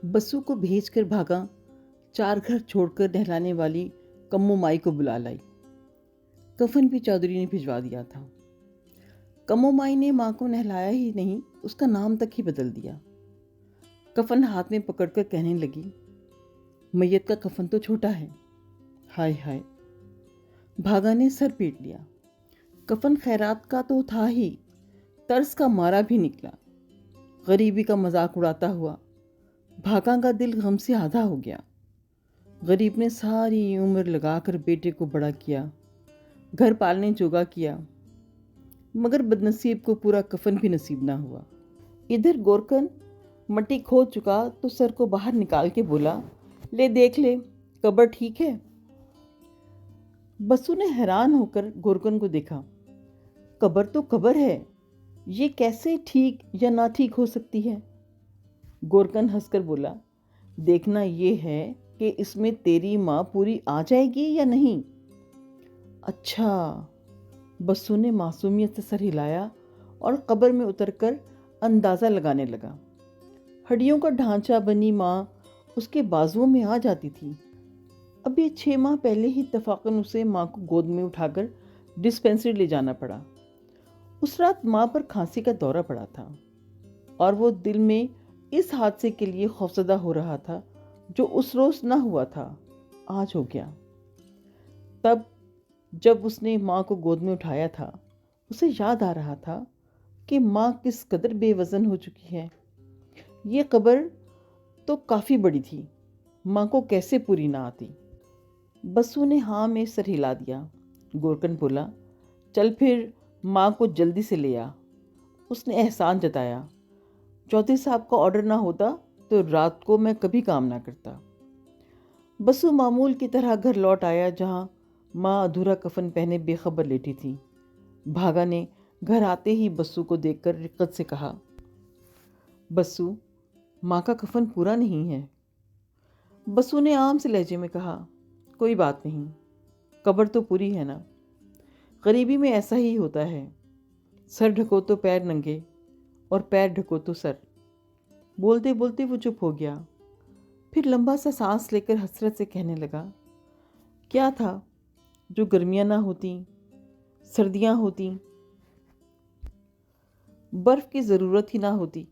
बसु को भेज कर भागा, 4 घर छोड़कर नहलाने वाली कम्मो माई को बुला लाई। कफन भी चौधरी ने भिजवा दिया था। कम्मो माई ने माँ को नहलाया ही नहीं, उसका नाम तक ही बदल दिया। कफन हाथ में पकड़कर कहने लगी, मैयत का कफन तो छोटा है। हाय हाय। भागा ने सर पीट लिया। कफन खैरात का तो था ही, तर्स का मारा भी निकला। गरीबी का मजाक उड़ाता हुआ भागा का दिल गम से आधा हो गया। गरीब ने सारी उम्र लगाकर बेटे को बड़ा किया, घर पालने जोगा किया, मगर बदनसीब को पूरा कफन भी नसीब ना हुआ। इधर गोरकन मट्टी खोद चुका तो सर को बाहर निकाल के बोला, ले देख ले, कब्र ठीक है। बसु ने हैरान होकर गोरकन को देखा। कब्र तो कब्र है, ये कैसे ठीक या ना ठीक हो सकती है। गोरकन हंसकर बोला, देखना ये है कि इसमें तेरी माँ पूरी आ जाएगी या नहीं। अच्छा। बसु ने मासूमियत से सर हिलाया और कब्र में उतरकर अंदाज़ा लगाने लगा। हड्डियों का ढांचा बनी माँ उसके बाजुओं में आ जाती थी। अभी 6 माह पहले ही इत्तफाकन उसे माँ को गोद में उठाकर डिस्पेंसरी ले जाना पड़ा। उस रात माँ पर खांसी का दौरा पड़ा था और वो दिल में इस हादसे के लिए खौफजदा हो रहा था जो उस रोज ना हुआ था, आज हो गया। तब जब उसने माँ को गोद में उठाया था, उसे याद आ रहा था कि माँ किस कदर बेवजन हो चुकी है। ये कब्र तो काफ़ी बड़ी थी, माँ को कैसे पूरी ना आती। बसु ने हाँ में सर हिला दिया। गोरकन बोला, चल फिर माँ को जल्दी से ले आ। उसने एहसान जताया, चौधरी साहब का ऑर्डर ना होता तो रात को मैं कभी काम ना करता। बसु मामूल की तरह घर लौट आया, जहाँ माँ अधूरा कफन पहने बेखबर लेटी थी। भागा ने घर आते ही बसु को देखकर रिक्कत से कहा, बसु, माँ का कफन पूरा नहीं है। बसु ने आम से लहजे में कहा, कोई बात नहीं, कब्र तो पूरी है ना। गरीबी में ऐसा ही होता है, सर ढको तो पैर नंगे और पैर ढको तो सर। बोलते बोलते वो चुप हो गया। फिर लंबा सा सांस लेकर हसरत से कहने लगा, क्या था जो गर्मियाँ ना होती, सर्दियाँ होती, बर्फ़ की ज़रूरत ही ना होती,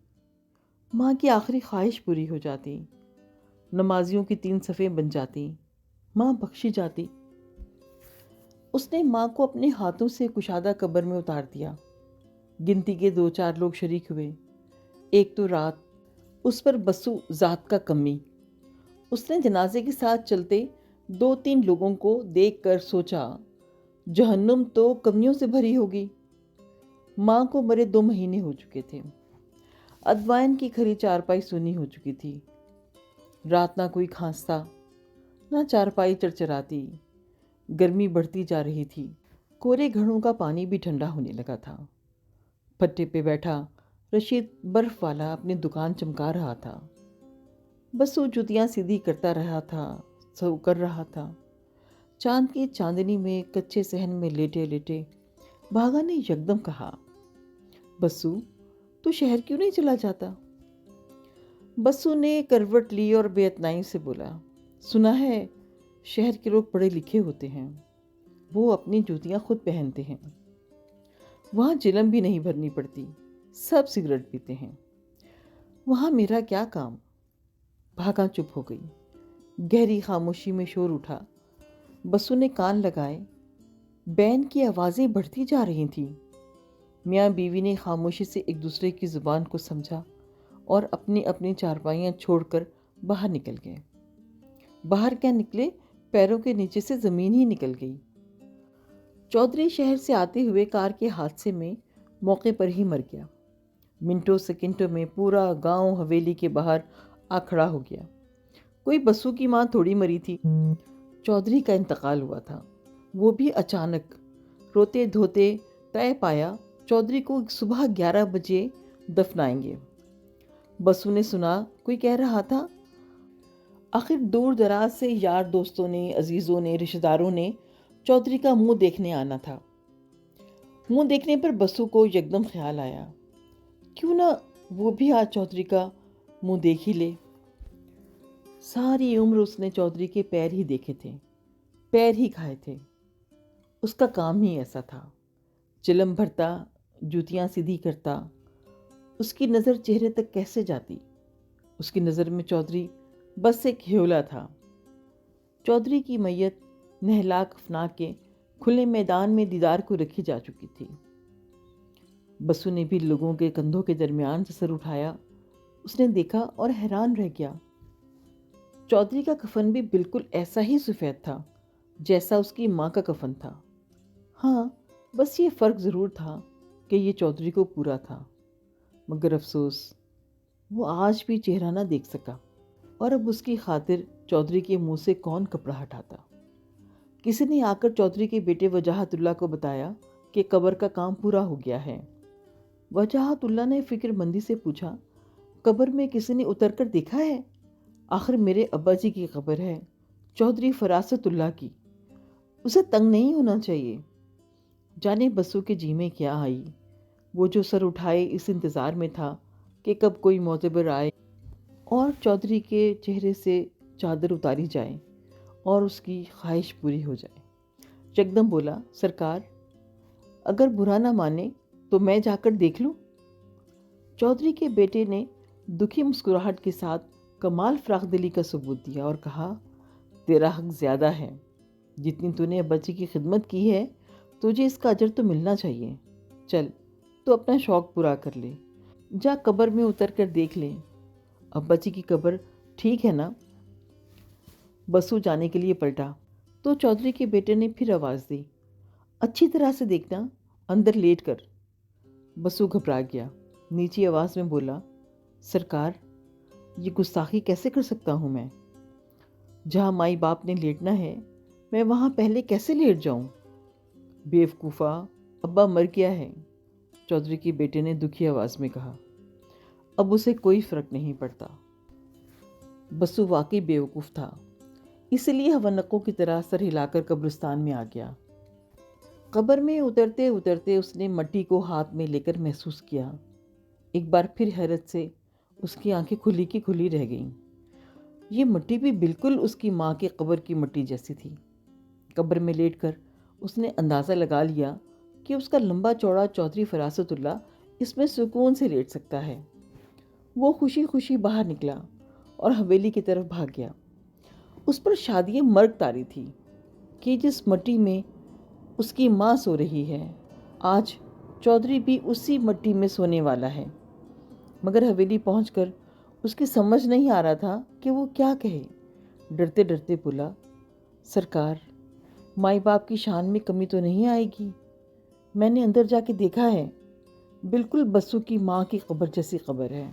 माँ की आखिरी ख्वाहिश पूरी हो जाती, नमाजियों की 3 सफ़ें बन जाती, माँ बख्शी जाती। उसने माँ को अपने हाथों से कुशादा कब्र में उतार दिया। गिनती के 2-4 लोग शरीक हुए। एक तो रात, उस पर बसु ज़ात का कमी। उसने जनाजे के साथ चलते 2-3 लोगों को देखकर सोचा, जहन्नुम तो कमियों से भरी होगी। माँ को मरे 2 महीने हो चुके थे। अदवाइन की खरी चारपाई सूनी हो चुकी थी। रात ना कोई खांसता, ना चारपाई चरचराती। गर्मी बढ़ती जा रही थी। कोरे घड़ों का पानी भी ठंडा होने लगा था। पट्टे पे बैठा रशीद बर्फ वाला अपनी दुकान चमका रहा था। बसु जुतियाँ सीधी करता रहा था, सो कर रहा था। चांद की चांदनी में कच्चे सहन में लेटे लेटे भागा ने यकदम कहा, बसु, तू शहर क्यों नहीं चला जाता। बसु ने करवट ली और बेइतनाई से बोला, सुना है शहर के लोग पढ़े लिखे होते हैं, वो अपनी जूतियाँ खुद पहनते हैं, वहाँ चिलम भी नहीं भरनी पड़ती, सब सिगरेट पीते हैं, वहाँ मेरा क्या काम। भागा चुप हो गई। गहरी खामोशी में शोर उठा। बसु ने कान लगाए। बैन की आवाज़ें बढ़ती जा रही थीं। मियाँ बीवी ने खामोशी से एक दूसरे की ज़ुबान को समझा और अपनी अपनी चारपाइयाँ छोड़कर बाहर निकल गए। बाहर क्या निकले, पैरों के नीचे से ज़मीन ही निकल गई। चौधरी शहर से आते हुए कार के हादसे में मौके पर ही मर गया। मिनटों सेकंडों में पूरा गांव हवेली के बाहर आ खड़ा हो गया। कोई बसु की माँ थोड़ी मरी थी। चौधरी का इंतकाल हुआ था, वो भी अचानक। रोते धोते तय पाया चौधरी को सुबह 11 बजे दफनाएंगे। बसु ने सुना कोई कह रहा था, आखिर दूर दराज से यार दोस्तों ने, अजीज़ों ने, रिश्तेदारों ने चौधरी का मुंह देखने आना था। मुंह देखने पर बसु को एकदम ख्याल आया, क्यों ना वो भी आज चौधरी का मुंह देख ही ले। सारी उम्र उसने चौधरी के पैर ही देखे थे, पैर ही खाए थे। उसका काम ही ऐसा था, चिलम भरता, जूतियाँ सीधी करता। उसकी नज़र चेहरे तक कैसे जाती? उसकी नज़र में चौधरी बस एक ह्योला था। चौधरी की मैयत नहला कफना के खुले मैदान में दीदार को रखी जा चुकी थी। बसु ने भी लोगों के कंधों के दरमियान से सर उठाया। उसने देखा और हैरान रह गया। चौधरी का कफन भी बिल्कुल ऐसा ही सफ़ेद था जैसा उसकी माँ का कफन था। हाँ, बस ये फ़र्क ज़रूर था कि ये चौधरी को पूरा था, मगर अफसोस वो आज भी चेहरा ना देख सका। और अब उसकी खातिर चौधरी के मुंह से कौन कपड़ा हटाता? किसी ने आकर चौधरी के बेटे वजाहतुल्लाह को बताया कि कब्र का काम पूरा हो गया है। वजाहतुल्लाह ने फिक्रमंदी से पूछा, कब्र में किसी ने उतर कर देखा है? आखिर मेरे अब्बा जी की कब्र है, चौधरी फरासतुल्लाह की, उसे तंग नहीं होना चाहिए। जाने बसु के जी में क्या आई। वो जो सर उठाए इस इंतज़ार में था कि कब कोई मोतबर आए और चौधरी के चेहरे से चादर उतारी जाए और उसकी ख्वाहिश पूरी हो जाए। यकदम बोला, सरकार, अगर बुरा ना माने तो मैं जाकर देख लूं? चौधरी के बेटे ने दुखी मुस्कुराहट के साथ कमाल फराखदिली का सबूत दिया और कहा, तेरा हक ज़्यादा है। जितनी तूने अब्बा जी की खिदमत की है, तुझे इसका अजर तो मिलना चाहिए। चल, तो अपना शौक़ पूरा कर ले, जा कब्र में उतर कर देख ले, अब्बा जी की कब्र ठीक है ना? बसु जाने के लिए पलटा तो चौधरी के बेटे ने फिर आवाज़ दी, अच्छी तरह से देखना, अंदर लेट कर। बसु घबरा गया, नीची आवाज़ में बोला, सरकार, ये गुस्ताखी कैसे कर सकता हूँ मैं? जहाँ माई बाप ने लेटना है, मैं वहाँ पहले कैसे लेट जाऊँ? बेवकूफ़ा, अब्बा मर गया है, चौधरी के बेटे ने दुखी आवाज़ में कहा। अब उसे कोई फ़र्क नहीं पड़ता। बसु वाकई बेवकूफ़ था, इसलिए हवन्नकों की तरह सर हिलाकर कब्रिस्तान में आ गया। कब्र में उतरते उतरते उसने मट्टी को हाथ में लेकर महसूस किया। एक बार फिर हैरत से उसकी आंखें खुली की खुली रह गईं। ये मिट्टी भी बिल्कुल उसकी माँ के कब्र की मिट्टी जैसी थी। कब्र में लेटकर उसने अंदाज़ा लगा लिया कि उसका लंबा चौड़ा चौधरी फरासतुल्लाह इसमें सुकून से लेट सकता है। वो खुशी खुशी बाहर निकला और हवेली की तरफ भाग गया। उस पर शादी मर्ग तारी थी कि जिस मिट्टी में उसकी माँ सो रही है, आज चौधरी भी उसी मिट्टी में सोने वाला है। मगर हवेली पहुंचकर उसकी समझ नहीं आ रहा था कि वो क्या कहे। डरते डरते बोला, सरकार, माई बाप की शान में कमी तो नहीं आएगी? मैंने अंदर जाके देखा है, बिल्कुल बसु की माँ की कब्र जैसी कब्र है।